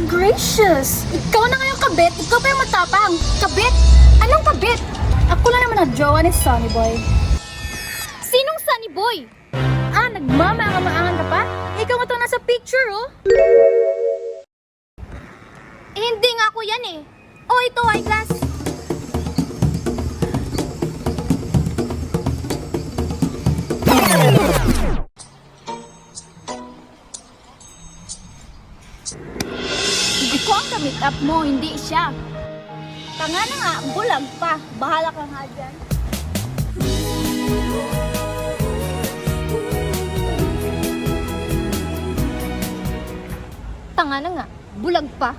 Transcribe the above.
gracious! Ikaw na ngayong kabit, ikaw pa yung matapang. Kabit? Anong kabit? Ako lang naman ang jowa ni Sunny Boy. Sinong Sunny Boy? Ah, nagmamaanga-maangan ka pa? Ikaw nga to nasa picture, oh. Eh, hindi nga ako yan eh. Oh, ito, eyeglass. Ako ang ka-meet up mo, hindi siya. Tanga na nga, bulag pa. Bahala ka nga dyan. Tanga na nga, bulag pa.